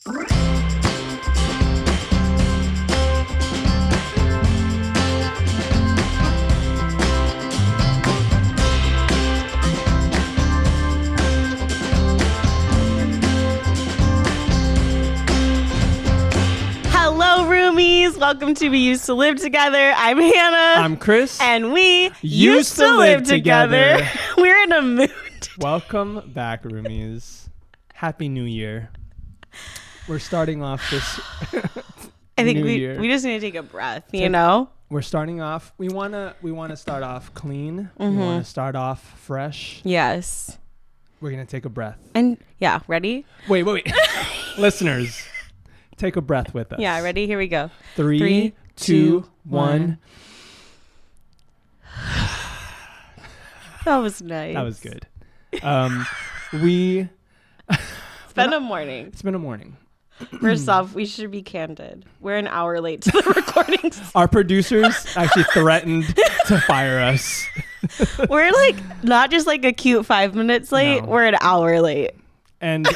Hello, roomies. Welcome to We Used to Live Together. I'm Hannah. I'm Kris. And we used to live together. We're in a mood. Welcome back, roomies. Happy New Year. We're starting off this I think New Year. we just need to take a breath, you know? We're starting off. We wanna start off clean. We wanna start off fresh. Yes. We're gonna take a breath. And yeah, ready? Wait. Listeners, take a breath with us. Yeah, ready? Here we go. 3, 2, 1. That was nice. That was good. It's been a morning. It's been a morning. First off, we should be candid. We're an hour late to the recordings. Our producers actually threatened to fire us. We're like not just like a cute 5 minutes late. No. We're an hour late. And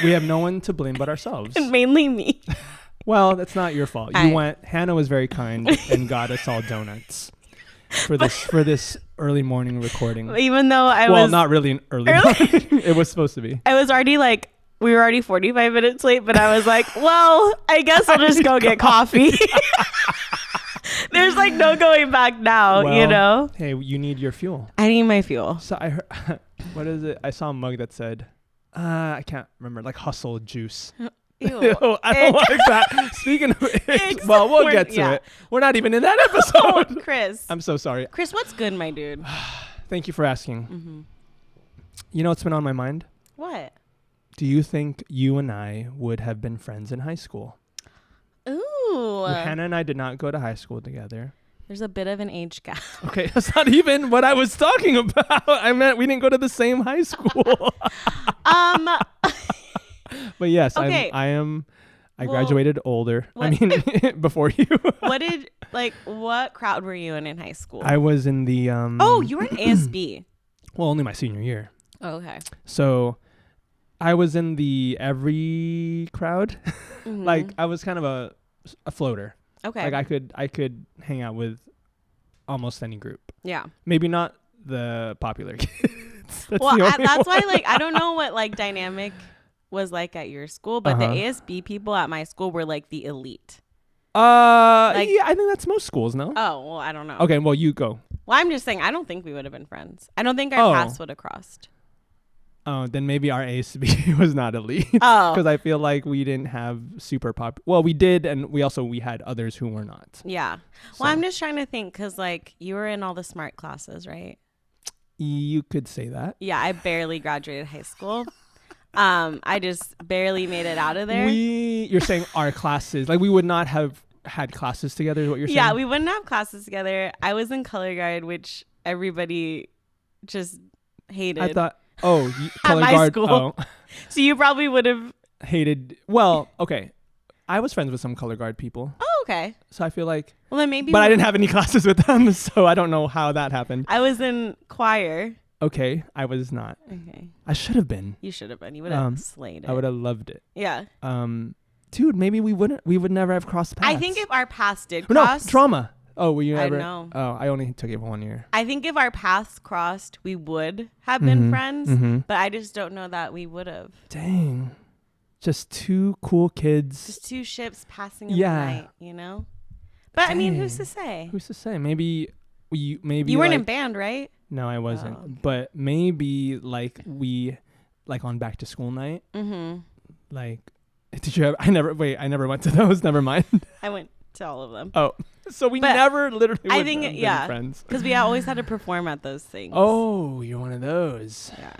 we have no one to blame but ourselves. And mainly me. Well, that's not your fault. Hannah was very kind and got us all donuts for this early morning recording. Even though not really an early morning. It was supposed to be. I was already like, we were already 45 minutes late, but I was like, well, I guess I'll just go get coffee. There's like no going back now, Well, you know? Hey, you need your fuel. I need my fuel. So I heard, what is it? I saw a mug that said, I can't remember, like hustle juice. Ew. Ew, I don't like that. Speaking of it, well, we'll get to it. We're not even in that episode. Kris. I'm so sorry. Kris, what's good, my dude? Thank you for asking. Mm-hmm. You know what's been on my mind? What? Do you think you and I would have been friends in high school? Ooh. Hannah and I did not go to high school together. There's a bit of an age gap. Okay, that's not even what I was talking about. I meant we didn't go to the same high school. But yes, okay. I graduated older. What? I mean, before you. What crowd were you in high school? I was in the Oh, you were in ASB. Well, only my senior year. Oh, okay. So I was in the every crowd. Mm-hmm. Like I was kind of a floater. Okay. Like I could hang out with almost any group. Yeah. Maybe not the popular kids. That's why like I don't know what like dynamic was like at your school, but the ASB people at my school were like the elite. Yeah, I think that's most schools, no? Oh, well, I don't know. Okay, well, you go. Well, I'm just saying I don't think we would have been friends. I don't think our paths would have crossed. Oh, then maybe our ASB was not elite. Oh. Because I feel like we didn't have super well, we did, and we had others who were not. Yeah. So. Well, I'm just trying to think because like you were in all the smart classes, right? You could say that. Yeah, I barely graduated high school. I just barely made it out of there. You're saying our classes, like we would not have had classes together is what you're saying? Yeah, we wouldn't have classes together. I was in color guard, which everybody just hated. I thought, color my guard. school. Oh. So you probably would have hated. Well, okay. I was friends with some color guard people. Oh, okay. So I feel like. Well, then maybe. But I didn't have any classes with them, so I don't know how that happened. I was in choir. Okay, I was not. Okay. I should have been. You should have been. You would have slayed it. I would have loved it. Yeah. Dude, maybe we would never have crossed paths. I think if our paths did cross. No, trauma. Oh, were you ever? I know. Oh, I only took it for 1 year. I think if our paths crossed, we would have been friends, but I just don't know that we would have. Dang. Just two cool kids. Just two ships passing in the night, you know? But dang. I mean, who's to say? Who's to say? Maybe you weren't in band, right? No, I wasn't. Oh, okay. But maybe like we on back to school night. Mm-hmm. Like, did you have? I never went to those. Never mind. I went to all of them. Oh, so we never literally. I think been friends because we always had to perform at those things. Oh, you're one of those. Yeah.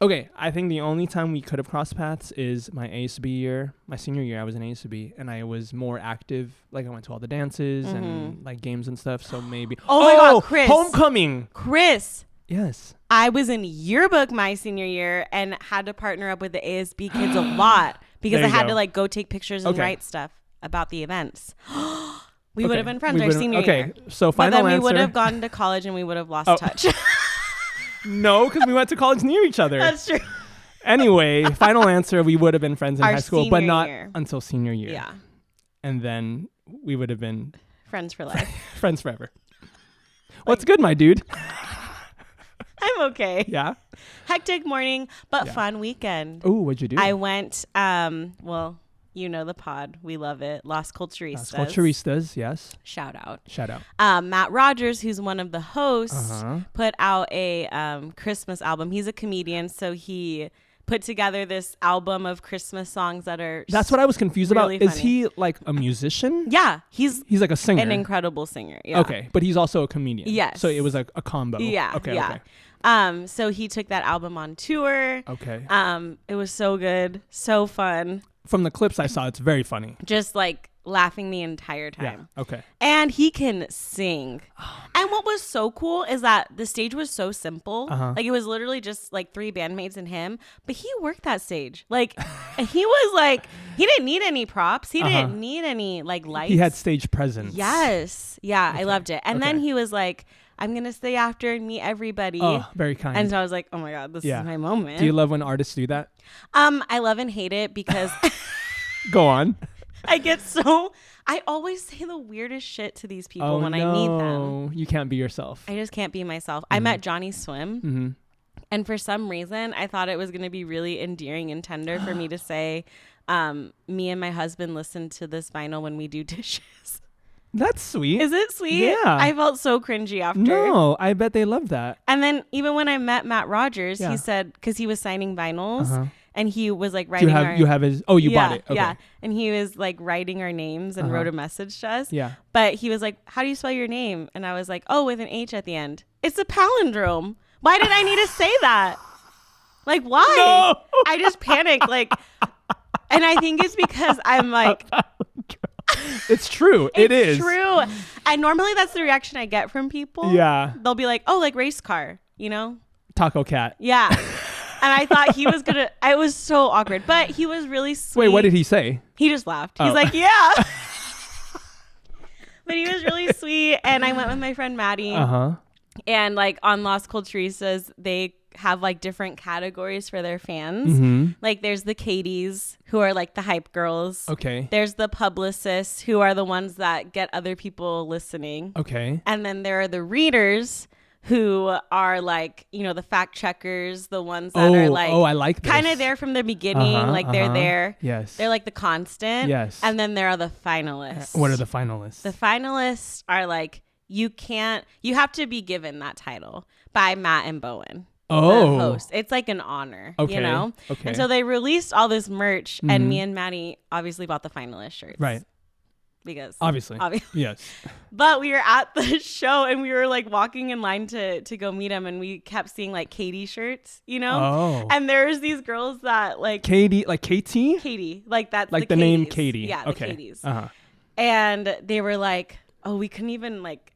Okay, I think the only time we could have crossed paths is my ASB year. My senior year, I was in ASB, and I was more active. Like, I went to all the dances and, like, games and stuff, so maybe... Oh, my God, Kris. Homecoming! Kris! Yes. I was in yearbook my senior year and had to partner up with the ASB kids a lot because I had to, like, go take pictures and write stuff about the events. We would have been friends our senior year. Okay, so final answer... But then we would have gone to college and we would have lost touch. No, because we went to college near each other. That's true. Anyway, final answer, we would have been friends in high school, but not until senior year. Yeah. And then we would have been friends for life. Friends forever. What's good, my dude? I'm okay. Yeah. Hectic morning, but fun weekend. Oh, what'd you do? I went, well, you know the pod. We love it. Las Culturistas. Las Culturistas, yes. Shout out. Shout out. Matt Rogers, who's one of the hosts, put out a Christmas album. He's a comedian, so he put together this album of Christmas songs that are That's what I was confused really about. funny. Is he like a musician? Yeah. He's like a singer. An incredible singer. Yeah. Okay. But he's also a comedian. Yes. So it was like a combo. Yeah. Okay. Yeah. Okay. So he took that album on tour. Okay. It was so good. So fun. From the clips I saw, it's very funny. Just like laughing the entire time. Yeah. Okay. And he can sing. And what was so cool is that the stage was so simple. Like it was literally just like 3 bandmates and him, but he worked that stage. Like he was like, he didn't need any props. He didn't need any like lights. He had stage presence. Yes. Yeah. Okay. I loved it. And then he was like, I'm going to stay after and meet everybody. Oh, very kind. And so I was like, oh my God, this is my moment. Do you love when artists do that? I love and hate it because Go on. I always say the weirdest shit to these people when I meet them. You can't be yourself. I just can't be myself. I met Johnny Swim. And for some reason, I thought it was going to be really endearing and tender for me to say, me and my husband listen to this vinyl when we do dishes. That's sweet. Is it sweet? Yeah. I felt so cringy after. No, I bet they love that. And then even when I met Matt Rogers, he said, because he was signing vinyls, and he was like writing you have his, you bought it. Okay. Yeah. And he was like writing our names and wrote a message to us. Yeah. But he was like, how do you spell your name? And I was like, oh, with an H at the end. It's a palindrome. Why did I need to say that? Like, why? No. I just panicked. Like, and I think it's because I'm like, it's true. It's true. And normally that's the reaction I get from people. Yeah. They'll be like, oh, like race car, you know? Taco cat. Yeah. And I thought he was gonna, it was so awkward, but he was really sweet. Wait, what did he say? He just laughed. He's like, yeah. But he was really sweet. And I went with my friend Maddie. And like on Las Culturistas, they have like different categories for their fans. Like there's the Katies, who are like the hype girls. Okay. There's the publicists, who are the ones that get other people listening. Okay. And then there are the readers, who are like, you know, the fact checkers, the ones that are like, I like this. Kind of there from the beginning. Like they're there. Yes. They're like the constant. Yes. And then there are the finalists. What are the finalists? The finalists are like, you have to be given that title by Matt and Bowen. The host. It's like an honor, you know? Okay. And so they released all this merch, and me and Maddie obviously bought the finalist shirts. Right. Because obviously. Yes. But we were at the show and we were like walking in line to go meet him, and we kept seeing like Katie shirts, you know? Oh. And there's these girls that like Katie, like Katie? Katie. Like that's like the name Katie. Yeah, okay. the Katies. And they were like, oh, we couldn't even like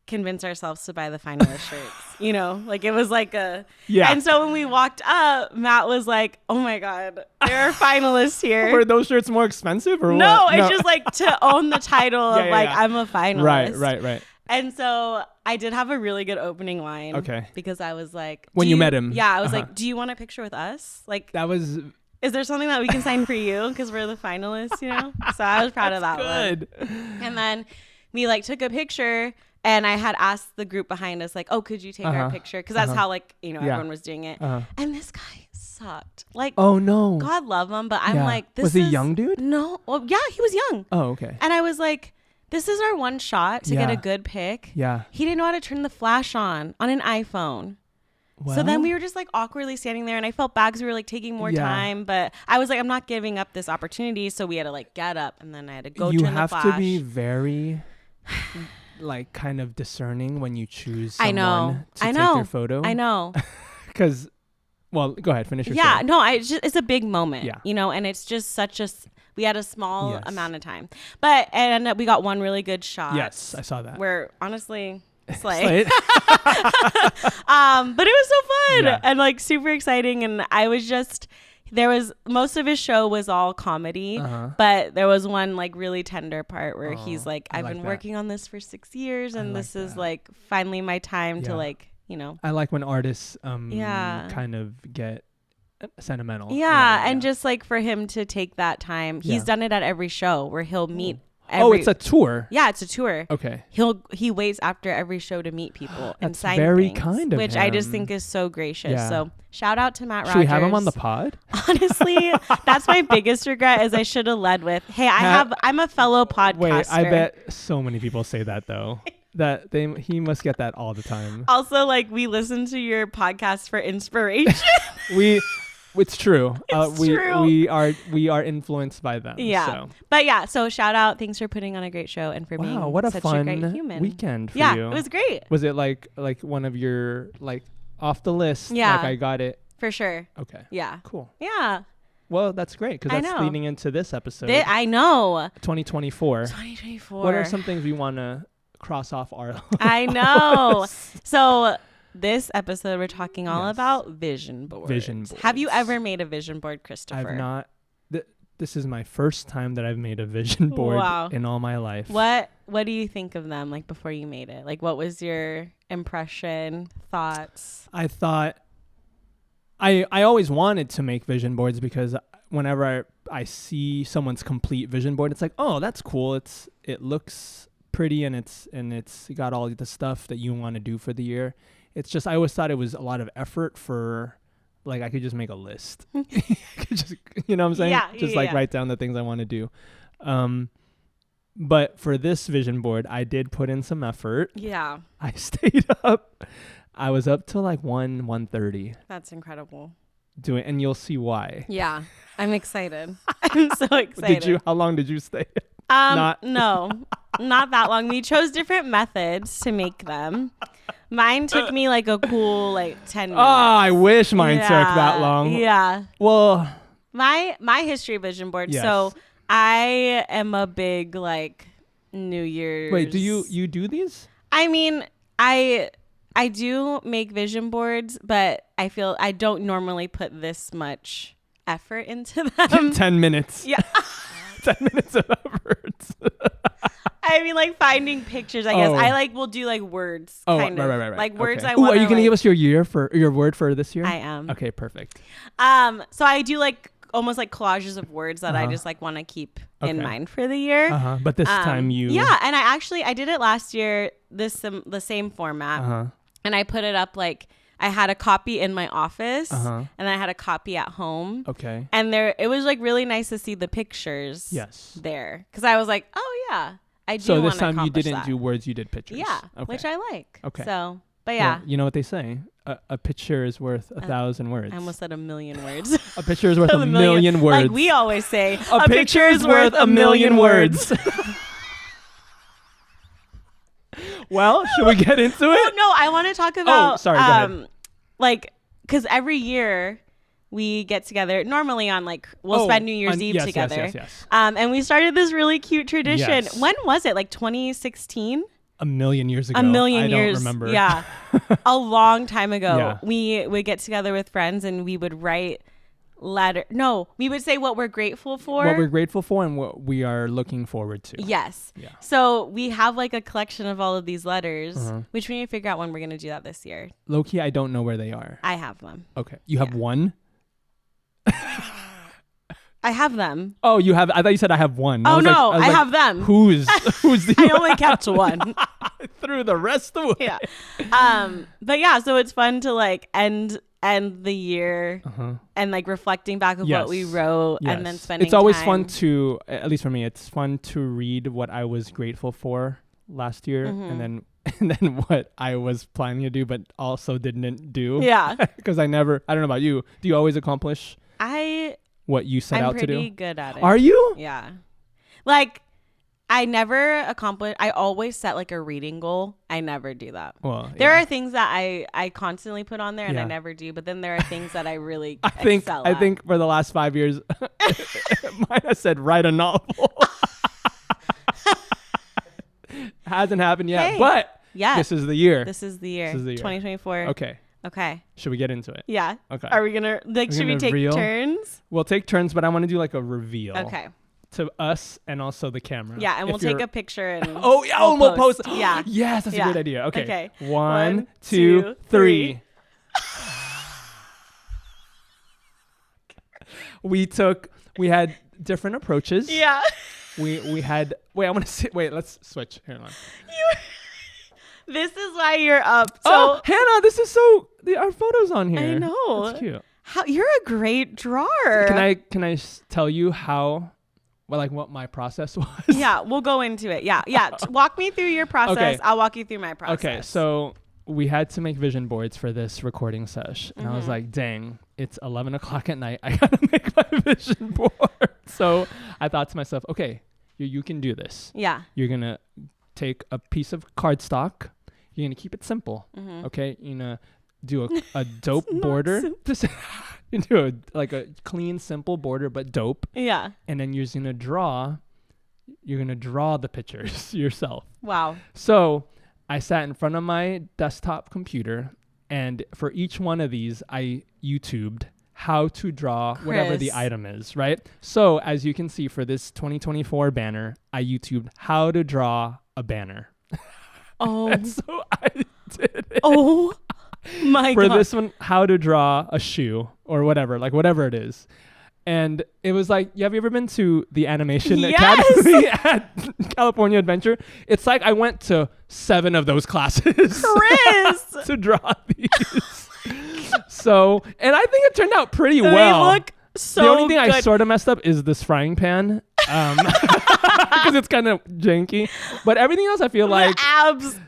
convince ourselves to buy the finalist shirts, you know? Like it was like a And so when we walked up, Matt was like, oh my God, there are finalists here. Were those shirts more expensive or no, what? It's just like to own the title of I'm a finalist. Right. And so I did have a really good opening line. Okay. Because I was like, when you met him. Yeah, I was like, do you want a picture with us? Like that was. Is there something that we can sign for you? Because we're the finalists, you know? So I was proud of that good. one. And then we like took a picture. And I had asked the group behind us, like, oh, could you take our picture? Because that's how, like, you know, everyone was doing it. And this guy sucked. Like, oh, no. God love him. But I'm like, this was he young, dude? No. Well, yeah, he was young. Oh, okay. And I was like, this is our one shot to get a good pic. Yeah. He didn't know how to turn the flash on an iPhone. Well, so then we were just like awkwardly standing there, and I felt bad because we were like taking more time. But I was like, I'm not giving up this opportunity. So we had to like get up, and then I had to go turn the flash. You have to be very... like kind of discerning when you choose someone to take your photo. I know. Because, well, go ahead, finish your story. No, it's a big moment, you know, and it's just such a, we had a small amount of time. And we got one really good shot. Yes, I saw that. Where, honestly, slay. But it was so fun and like super exciting. And I was just... most of his show was all comedy, but there was one like really tender part where he's like, I've been working on this for 6 years, and this is like finally my time to like, you know. I like when artists kind of get sentimental. Yeah, and just like for him to take that time. He's done it at every show where he'll meet. It's a tour. Yeah, it's a tour. Okay. He waits after every show to meet people and sign very things, kind of which him. I just think is so gracious. Yeah. So shout out to Matt Rogers. Should we have him on the pod? Honestly, that's my biggest regret is I should have led with, hey, I'm a fellow podcaster. Wait, I bet so many people say that though. He must get that all the time. Also, like, we listen to your podcast for inspiration. It's true. It's true. We are influenced by them. Yeah. So. But yeah, so shout out. Thanks for putting on a great show and for being what a such fun a great human. weekend for you. Yeah, it was great. Was it like one of your like off the list? Yeah. Like I got it. For sure. Okay. Yeah. Cool. Yeah. Well, that's great because that's leading into this episode. I know. 2024. 2024. What are some things we want to cross off our list? I know. So this episode, we're talking all about vision boards. Vision boards. Have you ever made a vision board, Christopher? I've not. This is my first time that I've made a vision board in all my life. What do you think of them, like, before you made it? Like, what was your impression, thoughts? I thought I always wanted to make vision boards because whenever I see someone's complete vision board, it's like, oh, that's cool. It looks pretty and it's got all the stuff that you want to do for the year. It's just, I always thought it was a lot of effort for, like, I could just make a list. You know what I'm saying? Yeah, write down the things I want to do. But for this vision board, I did put in some effort. Yeah. I stayed up. I was up till like 1:30. That's incredible. And you'll see why. Yeah. I'm excited. I'm so excited. How long did you stay? No, not that long. We chose different methods to make them. Mine took me like a cool 10 minutes. Oh, I wish mine took that long. Yeah. Well, my history vision board. Yes. So I am a big New Year's. Wait, do you do these? I mean, I do make vision boards, but I feel I don't normally put this much effort into them. 10 minutes. Yeah. 10 minutes of effort. I mean, finding pictures, I guess. I will do words. Kind of. Right. Like words okay. I want. Are you going to give us your word for this year? I am. Okay, perfect. So I do almost collages of words that I just want to keep in mind for the year. But this time you. Yeah, and I did it last year. The same format, and I put it up I had a copy in my office and I had a copy at home. Okay. And it was really nice to see the pictures. Yes. There, because I was like, oh yeah, I do. So this time you accomplish didn't that. do words, you did pictures. Yeah, okay. which I like. Okay. So, but yeah. Well, you know what they say? A picture is worth 1,000 words. I almost said a million words. A picture is worth a million words. Like we always say, a picture is worth a million words. Well, should we get into it? Oh, no, I want to talk about. Oh, sorry. Go ahead. Because every year we get together normally on we'll spend New Year's Eve together. Yes. And we started this really cute tradition. Yes. When was it? 2016? A million years ago. A million years. I don't remember. Yeah. A long time ago. Yeah. We would get together with friends and we would write we would say what we're grateful for. What we're grateful for and what we are looking forward to. Yes. Yeah. So we have a collection of all of these letters, which we need to figure out when we're going to do that this year. Low-key, I don't know where they are. I have them. Okay. You have one? I have them. Oh, you have? I thought you said I have one. Oh, no. I have them. Who's the I only kept one. I threw the rest away. Yeah. But yeah, so it's fun to end the year and reflecting back of what we wrote and then spending It's always time. fun to, at least for me, it's fun to read what I was grateful for last year and then what I was planning to do but also didn't do. Yeah. Because I don't know about you. Do you always accomplish what you set out to do? I'm pretty good at it. Are you? Yeah. I never accomplish. I always set a reading goal. I never do that. Well, there are things that I constantly put on there and I never do. But then there are things that I really excel at. I think for the last 5 years, mine has said write a novel. Hasn't happened yet, but this is the year. This is the year. 2024. Okay. Should we get into it? Yeah. Okay. Are we gonna should we take turns? We'll take turns, but I want to do a reveal. Okay. To us and also the camera. Yeah, and we'll take a picture and we'll post. Yeah. Yes, that's a great idea. Okay. 1, 2, 3. we had different approaches. Yeah. We had, let's switch. Here on. This is why you're up. So, Hannah, this is our photos on here. I know. That's cute. You're a great drawer. Can I tell you what my process was? Yeah, we'll go into it. Yeah. Walk me through your process. Okay. I'll walk you through my process. Okay, so we had to make vision boards for this recording sesh. And I was like, dang, it's 11 o'clock at night. I got to make my vision board. So I thought to myself, okay, you can do this. Yeah. You're going to take a piece of cardstock. You're going to keep it simple. Okay? You're going to do a dope border. Just do a clean, simple border, but dope. Yeah. And then you're going to draw the pictures yourself. Wow. So I sat in front of my desktop computer, and for each one of these, I YouTubed how to draw whatever the item is, right? So as you can see, for this 2024 banner, I YouTubed how to draw a banner. Oh. And so I did it. Oh my God. For this one, how to draw a shoe or whatever it is. And it was like, have you ever been to the animation academy at California Adventure? It's like I went to 7 of those classes Kris! to draw these. So, and I think it turned out pretty well. They look so The only thing good. I sort of messed up is this frying pan. Because it's kind of janky. But everything else I feel like...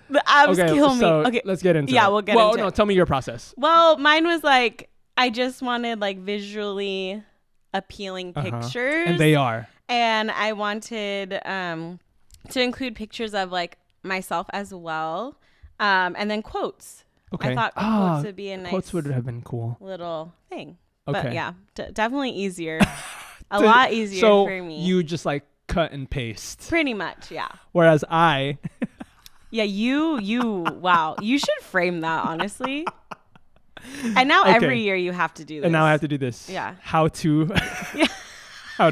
The abs kill me. Okay, let's get into it. Yeah, we'll get into it. Well, no, tell me your process. Well, mine was like, I just wanted visually appealing pictures. And they are. And I wanted to include pictures of myself as well. And then quotes. Okay. I thought quotes would be a nice... Quotes would have been cool. Little thing. Okay. But yeah, definitely easier. A lot easier for me. So you just cut and paste. Pretty much, yeah. Whereas I... Yeah, wow. You should frame that, honestly. And now every year you have to do this. And now I have to do this. Yeah. How to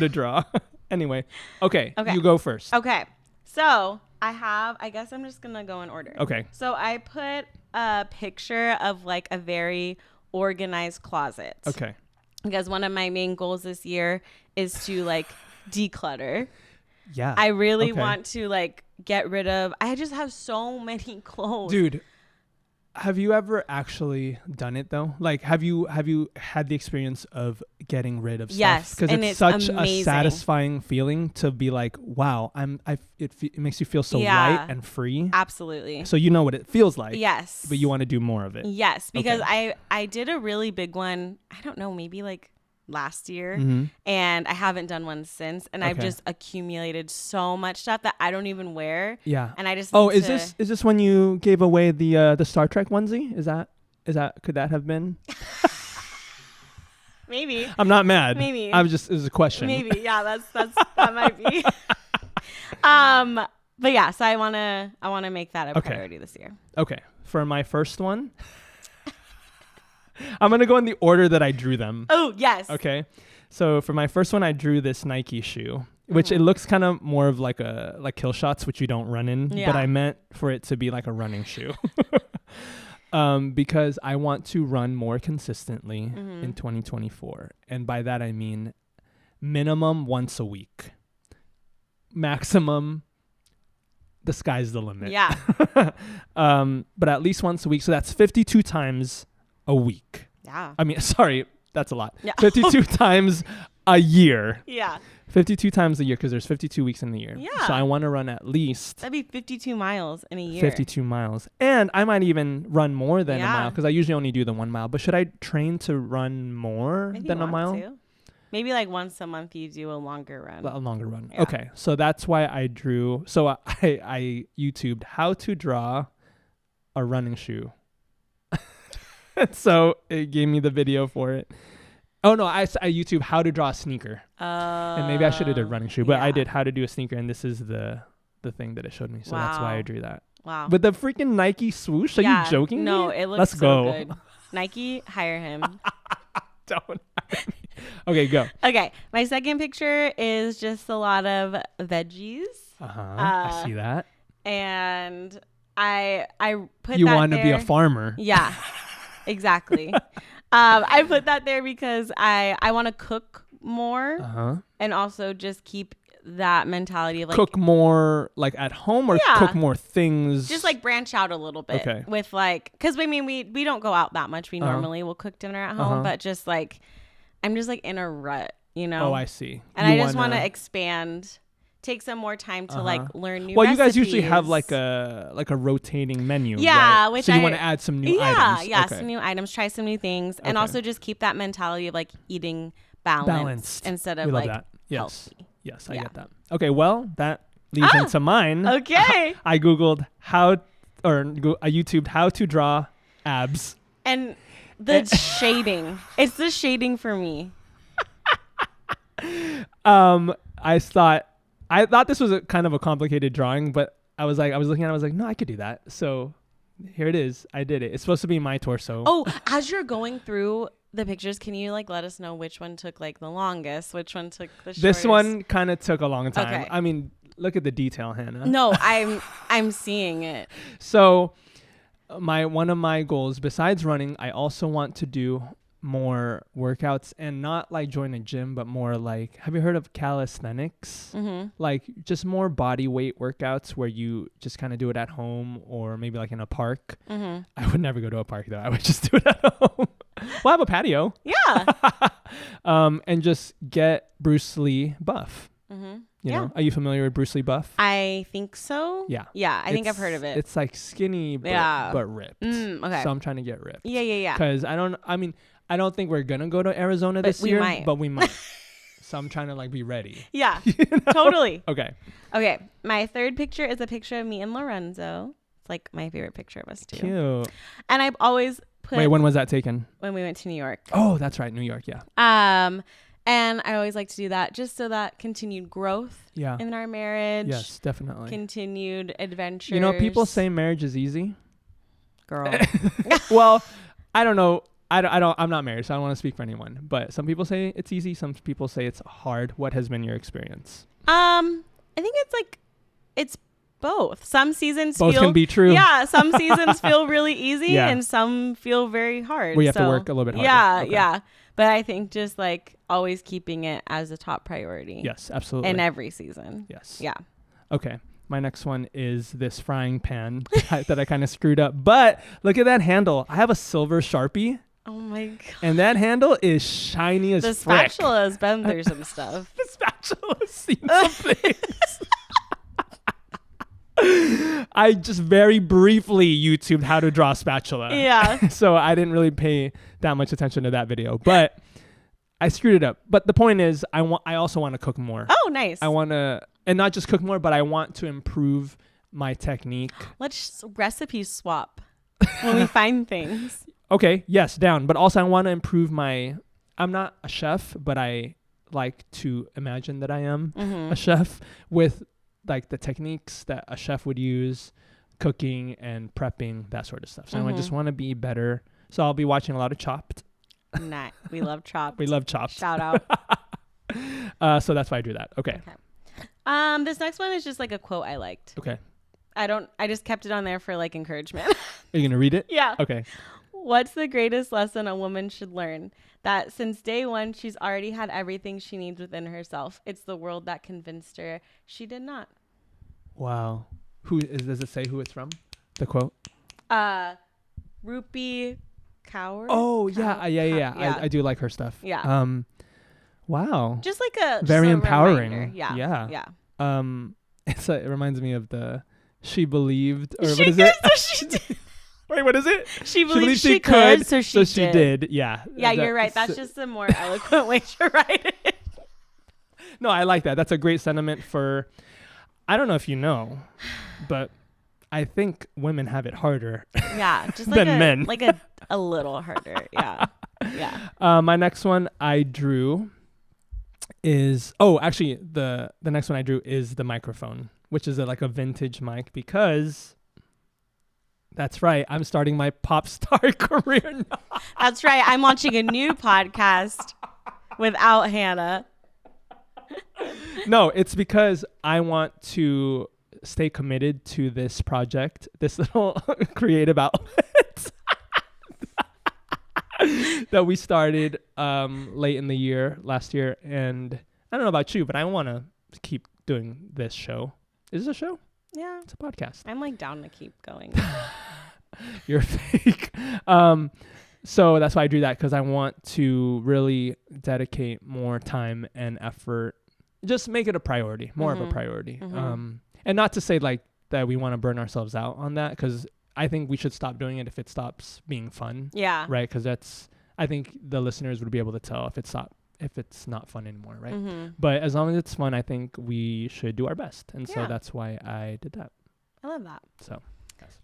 draw. Anyway. Okay. You go first. Okay. So I guess I'm just going to go in order. Okay. So I put a picture of a very organized closet. Okay. Because one of my main goals this year is to declutter. Yeah. I really want to get rid of, I just have so many clothes. Dude, have you ever actually done it though? Have you had the experience of getting rid of stuff? Yes. Because it's such a satisfying feeling to be like, wow, it makes you feel so light and free. Absolutely. So you know what it feels like. Yes. But you want to do more of it. Yes. Because I did a really big one, I don't know, maybe last year, and I haven't done one since, and I've just accumulated so much stuff that I don't even wear. Yeah. And I just is this when you gave away the Star Trek onesie? Is that could that have been? Maybe. I'm not mad. Maybe. It was a question. Maybe. Yeah, that might be. But yeah, so I wanna make that a priority this year. Okay. For my first one, I'm going to go in the order that I drew them. Oh, yes. Okay. So for my first one, I drew this Nike shoe, which it looks kind of more of like kill shots, which you don't run in, but I meant for it to be like a running shoe. Because I want to run more consistently in 2024. And by that, I mean minimum once a week. Maximum, the sky's the limit. Yeah. But at least once a week. So that's 52 times a week. Yeah. I mean, sorry, that's a lot. Yeah. 52 times a year. Yeah. 52 times a year because there's 52 weeks in the year. Yeah. So I want to run at least... That'd be 52 miles in a year. 52 miles. And I might even run more than a mile because I usually only do the 1 mile. But should I train to run more than a mile? To. Maybe once a month you do a longer run. A longer run. Yeah. Okay. So that's why I drew... So I YouTubed how to draw a running shoe. So it gave me the video for it. Oh no, I YouTube how to draw a sneaker. And maybe I should have did running shoe, but I did how to do a sneaker, and this is the thing that it showed me. So that's why I drew that. Wow. But the freaking Nike swoosh, are you joking? No, me? it looks Let's so go. good. Nike, hire him. Don't hire me. Okay, go. Okay, my second picture is just a lot of veggies. I see that. And I put you that want there. to be a farmer. Yeah. Exactly. I put that there because I want to cook more and also just keep that mentality of like cook more like at home or cook more things, just like branch out a little bit with like, because I mean we don't go out that much. We normally will cook dinner at home, but just like I'm just like in a rut, you know. Oh, I see. And I just want to expand, take some more time to like learn new recipes. You guys usually have like a rotating menu, right? Which so you want to add some new items. Some new items, try some new things, and also just keep that mentality of like eating balanced instead of like healthy. Yes, I get that. Okay, well, that leads into mine. Okay. I Googled I YouTubed how to draw abs. And the shading. It's the shading for me. I thought this was a kind of a complicated drawing, but I was looking at it, I was like, no, I could do that. So here it is. I did it. It's supposed to be my torso. Oh, as you're going through the pictures, can you like let us know which one took like the longest, which one took the shortest? This one kind of took a long time. Okay. I mean, look at the detail, Hannah. No, I'm seeing it. So one of my goals besides running, I also want to do more workouts, and not like join a gym, but more like, have you heard of calisthenics? Like just more body weight workouts where you just kind of do it at home or maybe like in a park. I would never go to a park though. I would just do it at home. We'll have a patio. Yeah. And just get Bruce Lee buff. You know, are you familiar with Bruce Lee buff? I think so. Yeah. Yeah, I think I've heard of it. It's like skinny but ripped. Okay. So I'm trying to get ripped. Yeah. Because I don't think we're gonna go to Arizona this year, but we might. So I'm trying to like be ready. Yeah, you know? Totally. Okay. My third picture is a picture of me and Lorenzo. It's like my favorite picture of us too. Cute. And I've always put. Wait, when was that taken? When we went to New York. Oh, that's right, New York. Yeah. And I always like to do that just so that continued growth in our marriage. Yes, definitely. Continued adventures. You know, people say marriage is easy. Girl. Well, I don't know. I'm not married, so I don't want to speak for anyone. But some people say it's easy. Some people say it's hard. What has been your experience? I think it's both. Some seasons both can be true. Yeah, some seasons feel really easy, and some feel very hard. Where you have to work a little bit harder. Yeah. But I think just like always keeping it as a top priority. Yes, absolutely. In every season. Yes. Yeah. Okay. My next one is this frying pan that I kind of screwed up. But look at that handle. I have a silver Sharpie. Oh my God. And that handle is shiny as frick. The spatula has been through some stuff. The spatula has seen some things. I just very briefly YouTubed how to draw spatula. Yeah. So I didn't really pay that much attention to that video, but I screwed it up. But the point is, I also want to cook more. Oh, nice. I want to, and not just cook more, but I want to improve my technique. Let's recipe swap when we find things. Okay. Yes. Down. But also I want to improve I'm not a chef, but I like to imagine that I am a chef with like the techniques that a chef would use, cooking and prepping, that sort of stuff. So I just want to be better. So I'll be watching a lot of Chopped. Nah, we love Chopped. We love Chopped. Shout out. So that's why I do that. Okay. This next one is just like a quote I liked. Okay. I just kept it on there for like encouragement. Are you going to read it? Yeah. Okay. What's the greatest lesson a woman should learn? That since day one, she's already had everything she needs within herself. It's the world that convinced her she did not. Wow. Does it say who it's from? The quote? Rupi Kaur. Oh, yeah. I do like her stuff. Yeah. Wow. Just like a very just empowering. Reminder. Yeah. It reminds me of the she believed, or she what is did, it? So she did. Wait, what is it? She believed she could, so she did. Yeah. Yeah, you're right. That's just a more eloquent way to write it. No, I like that. That's a great sentiment for, I don't know if you know, but I think women have it harder. Yeah, just like than men. Like a little harder. Yeah. My next one I drew is, the next one I drew is the microphone, which is like a vintage mic, because that's right, I'm starting my pop star career now. That's right, I'm launching a new podcast without Hannah. No, it's because I want to stay committed to this project, this little creative outlet. that we started late in the year last year. And I don't know about you, but I want to keep doing this show. Is this a show? Yeah. It's a podcast. I'm like down to keep going. You're fake. So that's why I do that, because I want to really dedicate more time and effort. Just make it a priority, more of a priority. And not to say like that we want to burn ourselves out on that, because I think we should stop doing it if it stops being fun. Yeah. Right? Because I think the listeners would be able to tell if it's not fun anymore, right? But as long as it's fun, I think we should do our best. And so that's why I did that. I love that. So, yes.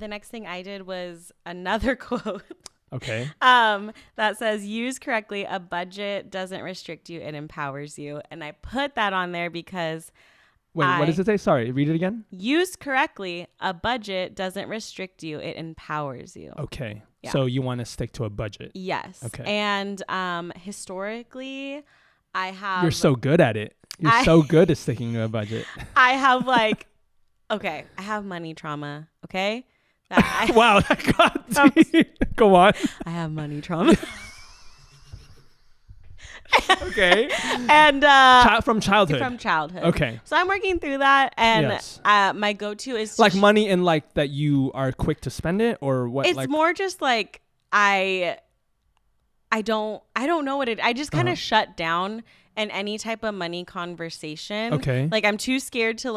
The next thing I did was another quote. Okay. That says, use correctly. A budget doesn't restrict you. It empowers you. And I put that on there because Wait, what does it say? Sorry, read it again. Use correctly. A budget doesn't restrict you. It empowers you. Okay. Yeah. So you want to stick to a budget. Yes. Okay. And historically, I have... You're so good at it. You're so good at sticking to a budget. I have like... Okay. I have money trauma. Okay? Wow. That got deep. Go on. I have money trauma. Okay. And from childhood. From childhood. Okay. So I'm working through that, and yes. My go-to is like money, and like that you are quick to spend it, or what? It's like, more just like I don't know what it. I just kind of shut down in any type of money conversation. Okay. Like I'm too scared to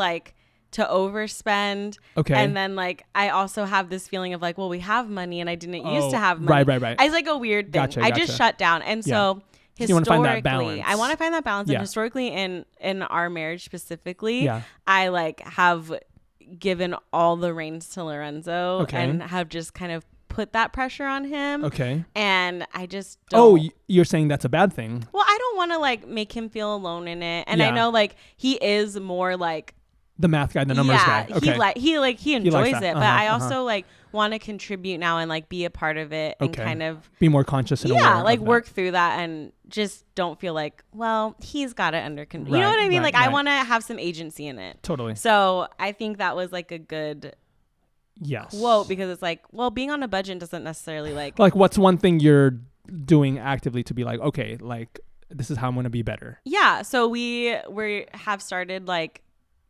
overspend. Okay. And then like I also have this feeling of like, well, we have money and I didn't used to have money. Right. It's like a weird thing. Gotcha. I just shut down. And so historically, you want to find that balance. I want to find that balance. And historically in our marriage specifically, I like have given all the reins to Lorenzo and have just kind of put that pressure on him. Okay. And I just don't. Oh, you're saying that's a bad thing. Well, I don't want to like make him feel alone in it. And I know like he is more like the math guy, the numbers guy. Okay. He enjoys it, but I also like want to contribute now and like be a part of it and kind of be more conscious and aware. Like work through that and just don't feel like, well, he's got it under control. You know what I mean? I want to have some agency in it. Totally. So I think that was like a good quote, because it's like, well, being on a budget doesn't necessarily like what's one thing you're doing actively to be like, okay, like this is how I'm going to be better. Yeah. So we have started like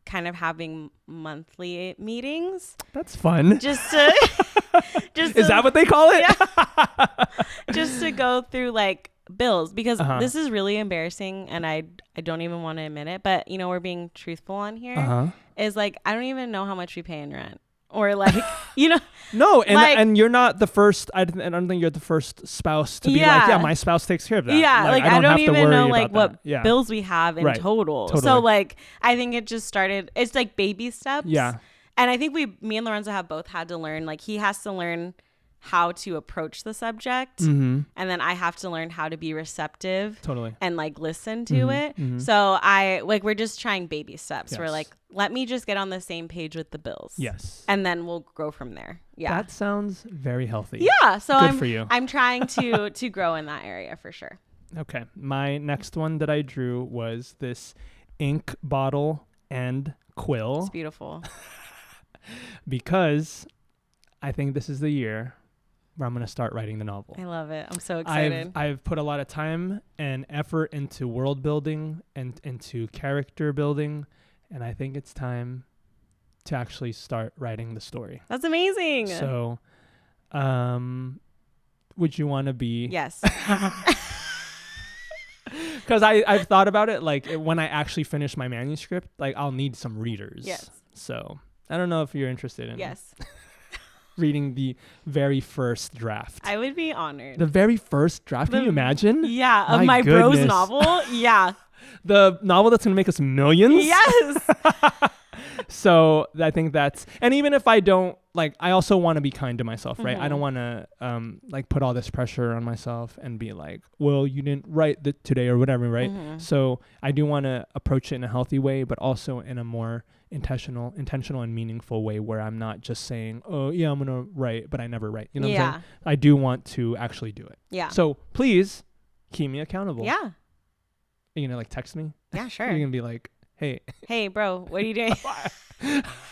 kind of having monthly meetings. That's fun. Is that what they call it? Yeah. Just to go through like bills, because this is really embarrassing and I don't even want to admit it, but you know, we're being truthful on here. Is like I don't even know how much we pay in rent. Or like, you know. No, and you're not the first. I don't think you're the first spouse to be like, yeah, my spouse takes care of that. Yeah, like I don't even know like what bills we have in total. Totally. So like, I think it just started. It's like baby steps. Yeah. And I think me and Lorenzo have both had to learn. Like he has to learn how to approach the subject, and then I have to learn how to be receptive. Totally. And like listen to it. So we're just trying baby steps. Yes. We're like, let me just get on the same page with the bills. Yes. And then we'll grow from there. Yeah. That sounds very healthy. Yeah. So Good for you. I'm trying to grow in that area for sure. Okay. My next one that I drew was this ink bottle and quill. It's beautiful. Because I think this is the year where I'm going to start writing the novel. I love it. I'm so excited. I've put a lot of time and effort into world building and into character building, and I think it's time to actually start writing the story. That's amazing. So, would you want to be? Yes. Because I've thought about it, like when I actually finish my manuscript, like I'll need some readers. Yes. So I don't know if you're interested in. Yes. Reading the very first draft. I would be honored. The very first draft? Can you imagine? Yeah, of my bros novel. Yeah. The novel that's going to make us millions? Yes. So I think that's, and even if I don't, like, I also want to be kind to myself, right? I don't want to like put all this pressure on myself and be like, well, you didn't write today or whatever, right? So I do want to approach it in a healthy way, but also in a more intentional and meaningful way where I'm not just saying, oh yeah, I'm going to write, but I never write. You know what I'm saying? I do want to actually do it. Yeah. So please keep me accountable. Yeah. Are you going to like text me? Yeah, sure. You're going to be like, hey bro, what are you doing?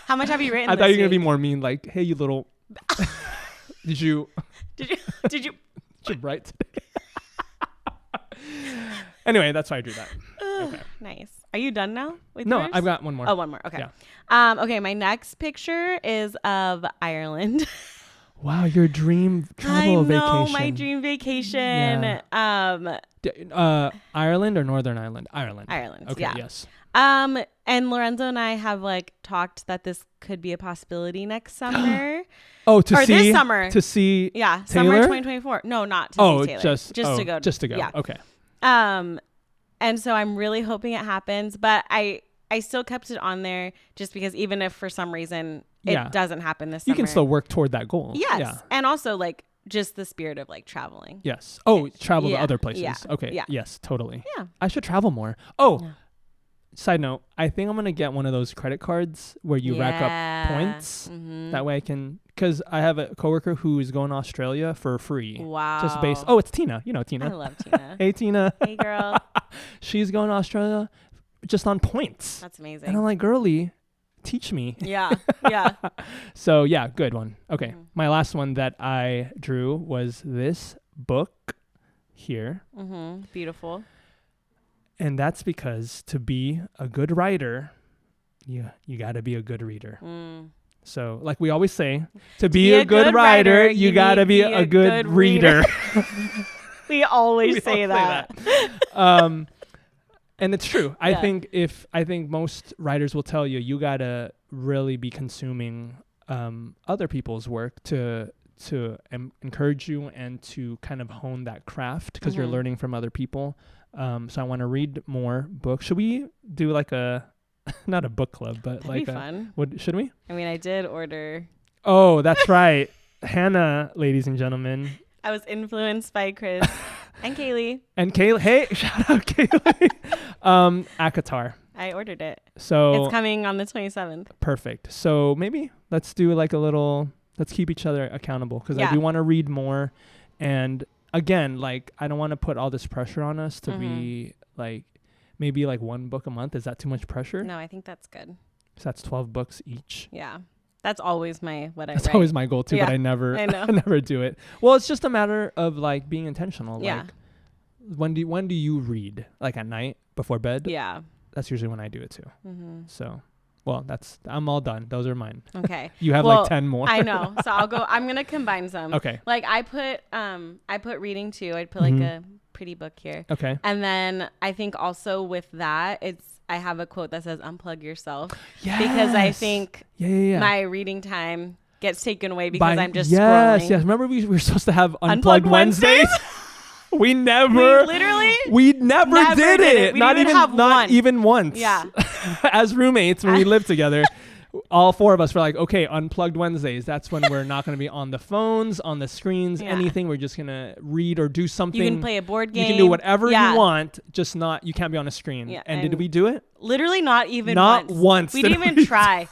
How much have you written? I thought you were going to be more mean, like, hey, you little, did you such a bright today. Anyway, that's why I drew that. Okay. Nice. Are you done now with No, yours? I've got one more. Oh, one more. Okay. Yeah. Okay, my next picture is of Ireland. Wow, your dream travel vacation. I know, my dream vacation. Yeah. Ireland or Northern Ireland? Ireland. Okay, yeah. yes. And Lorenzo and I have like talked that this could be a possibility next summer. This summer. To see Yeah, Taylor? summer 2024. No, not to see Taylor. Just to go. Just to go. Yeah. Okay. And so I'm really hoping it happens, but I still kept it on there just because even if for some reason it doesn't happen this summer. You can still work toward that goal. Yes. Yeah. And also like just the spirit of like traveling. Yes. Oh, travel to other places. Yeah. Okay. Yeah. Yes, totally. Yeah. I should travel more. Oh, side note, I think I'm going to get one of those credit cards where you rack up points. Mm-hmm. That way I can, because I have a coworker who is going to Australia for free. Wow. Just based. Oh, it's Tina. You know Tina. I love Tina. Hey, Tina. Hey, girl. She's going to Australia just on points. That's amazing. And I'm like, girly, teach me. Yeah. Yeah. So, yeah, good one. Okay. Mm-hmm. My last one that I drew was this book here. Mm-hmm. Beautiful. And that's because to be a good writer, you got to be a good reader. Mm. So like we always say, to be a good writer, you got to be a good reader. We always say that. And it's true. I think most writers will tell you got to really be consuming other people's work to encourage you and to kind of hone that craft because you're learning from other people. So I want to read more books. Should we do like not a book club, but that'd be fun. Should we? I mean, I did order. Oh, that's right. Hannah, ladies and gentlemen. I was influenced by Kris and Kaylee. And Kaylee, hey, shout out Kaylee. Akatar. I ordered it. So it's coming on the 27th. Perfect. So maybe let's do like let's keep each other accountable because I do want to read more. And again, like I don't want to put all this pressure on us to be like maybe like one book a month. Is that too much pressure? No, I think that's good. So that's 12 books each. Yeah. That's always That's always my goal too, but I never do it. Well, it's just a matter of like being intentional. Yeah. Like when do you read? Like at night before bed? Yeah. That's usually when I do it too. Mm-hmm. So, well, I'm all done. Those are mine. Okay. You have like 10 more. I know. So I'm going to combine some. Okay. Like I put reading too. I'd put like a pretty book here. Okay. And then I think also with that, I have a quote that says unplug yourself. Yes. Because I think my reading time gets taken away because I'm just scrolling. Yes. Remember we were supposed to have Unplugged Wednesdays? We never did it. Not even once. Yeah. As roommates when we lived together, all four of us were like, okay, Unplugged Wednesdays. That's when we're not going to be on the phones, on the screens, anything. We're just going to read or do something. You can play a board game. You can do whatever you want, just you can't be on a screen. Yeah. And did we do it? Literally not even once. We didn't even try.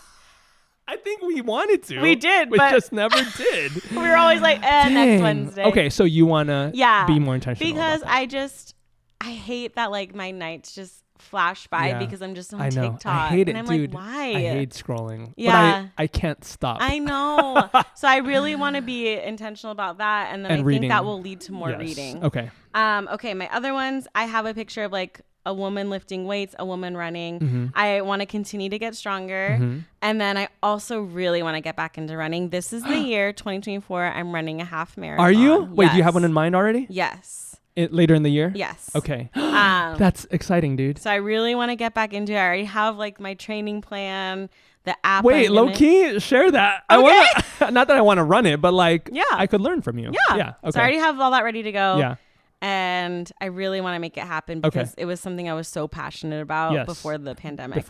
I think we wanted to. We did, we but just never did. We were always like, next Wednesday. Okay, so you want to be more intentional because I hate that like my nights just flash by because I'm just on TikTok. I hate it, and I'm dude. like, why? I hate scrolling. Yeah. But I can't stop. I know. So I really want to be intentional about that. And then I think that will lead to more reading. Okay. Okay, my other ones, I have a picture of like a woman lifting weights, a woman running. Mm-hmm. I want to continue to get stronger. Mm-hmm. And then I also really want to get back into running. This is the year 2024. I'm running a half marathon. Are you? Wait, do you have one in mind already? Yes. Later in the year? Yes. Okay. That's exciting, dude. So I really want to get back into it. I already have like my training plan, the app. Wait, low key, share that. Okay. Not that I want to run it, but like, I could learn from you. Yeah. Okay. So I already have all that ready to go. Yeah. And I really want to make it happen because it was something I was so passionate about before the pandemic.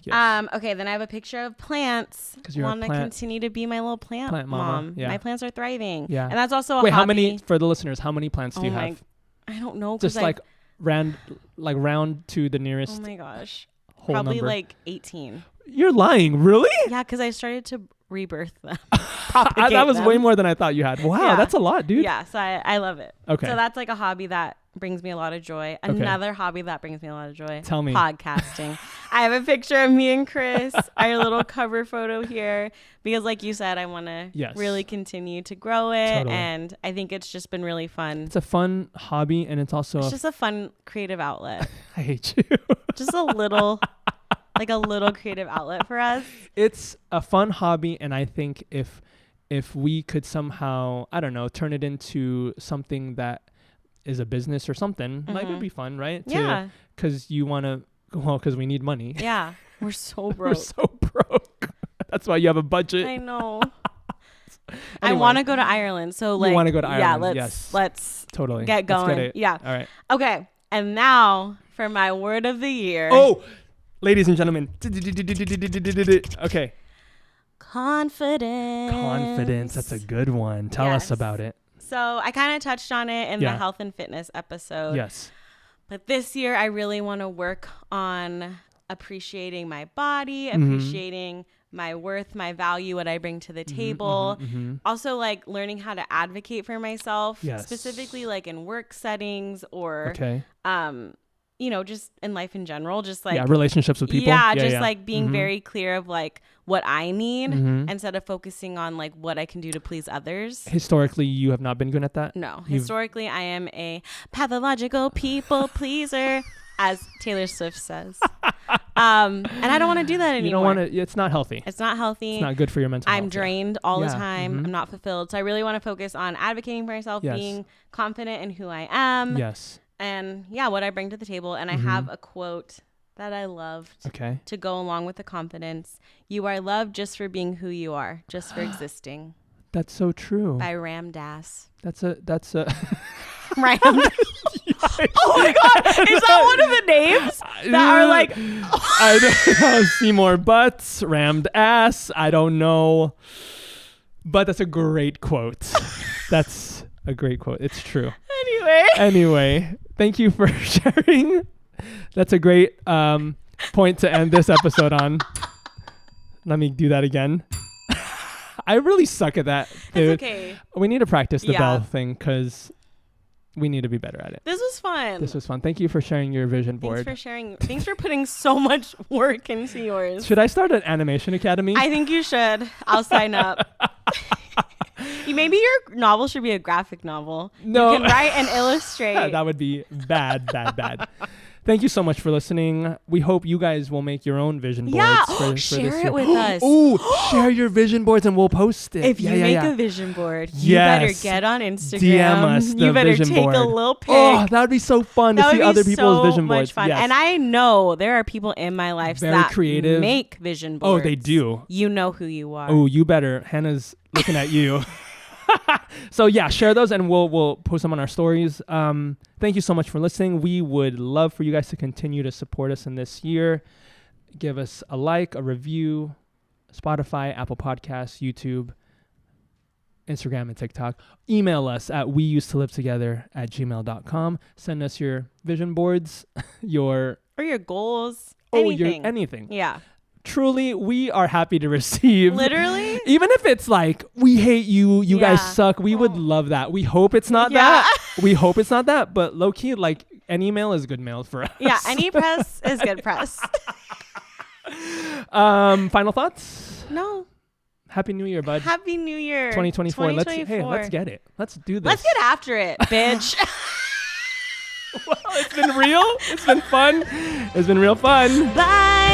Yes. Okay, then I have a picture of plants. Because you want to continue to be my little plant mom. Yeah. My plants are thriving. Yeah. And that's also a hobby. How many, for the listeners, how many plants do you have? I don't know. Just round to the nearest. Oh my gosh. Whole Probably number. like 18. You're lying. Really? Yeah, because I started to rebirth them. That was way more than I thought you had. Wow, that's a lot, dude. Yeah, so I love it. Okay. So that's like a hobby that brings me a lot of joy. Another hobby that brings me a lot of joy. Tell me. Podcasting. I have a picture of me and Kris, our little cover photo here, because like you said, I want to really continue to grow it. Totally. And I think it's just been really fun. It's a fun hobby, and it's also just a fun creative outlet. I hate you. Just a little creative outlet for us. It's a fun hobby, and I think if we could somehow, I don't know, turn it into something that is a business or something, like it'd be fun, right? Yeah. Because you want to, because we need money. Yeah. We're so broke. That's why you have a budget. I know. Anyway, I want to go to Ireland. So like, you want to go to Ireland? Yeah, let's totally get going. Let's get it. Yeah. All right. Okay. And now for my word of the year. Oh, ladies and gentlemen. Okay. Confidence. That's a good one. Tell us about it. So I kind of touched on it in the health and fitness episode. Yes. But this year I really want to work on appreciating my body, appreciating my worth, my value, what I bring to the table. Also like learning how to advocate for myself, specifically like in work settings or, you know, just in life in general, just like relationships with people. Like being very clear of like what I need instead of focusing on like what I can do to please others. Historically, you have not been good at that? No. Historically, I am a pathological people pleaser, as Taylor Swift says. And I don't want to do that anymore. You don't want to, it's not healthy. It's not healthy. It's not good for your mental health. I'm drained all the time. I'm not fulfilled. So I really want to focus on advocating for myself, being confident in who I am. Yes. And what I bring to the table. And I have a quote that I loved to go along with the confidence. You are loved just for being who you are, just for existing. That's so true. By Ram Dass. That's a Ram. Oh my God. Is that one of the names that are like I don't know, Seymour Butts, rammed ass, I don't know. But that's a great quote. That's a great quote. It's true. Anyway, thank you for sharing. That's a great point to end this episode on. Let me do that again. I really suck at that. Dude. It's okay. We need to practice the bell thing because we need to be better at it. This was fun. Thank you for sharing your vision board. Thanks for putting so much work into yours. Should I start an animation academy? I think you should. I'll sign up. Maybe your novel should be a graphic novel. No. You can write and illustrate. That would be bad. Thank you so much for listening. We hope you guys will make your own vision boards for this year. Share it with us. Ooh, share your vision boards and we'll post it. If you make a vision board, you better get on Instagram. DM us the you better vision take board. a little pic. Oh, that would be so fun to see other people's vision boards. Much fun. Yes. And I know there are people in my life that creative. Make vision boards. Oh, they do. You know who you are. Oh, you better. Hannah's looking at you. So share those and we'll post them on our stories. Thank you so much for listening. We would love for you guys to continue to support us in this year. Give us a like, a review, Spotify, Apple Podcasts, YouTube, Instagram, and TikTok. Email us at weusedtolivetogether@gmail.com. Send us your vision boards, your goals, anything. Yeah. Truly, we are happy to receive. Literally? Even if it's like, we hate you, you guys suck, we would love that. We hope it's not that. We hope it's not that, but low key, like, an email is good mail for us. Yeah, any press is good press. Final thoughts? No. Happy New Year, bud. Happy New Year. 2024. Let's get it. Let's do this. Let's get after it, bitch. Well, it's been real. It's been fun. It's been real fun. Bye.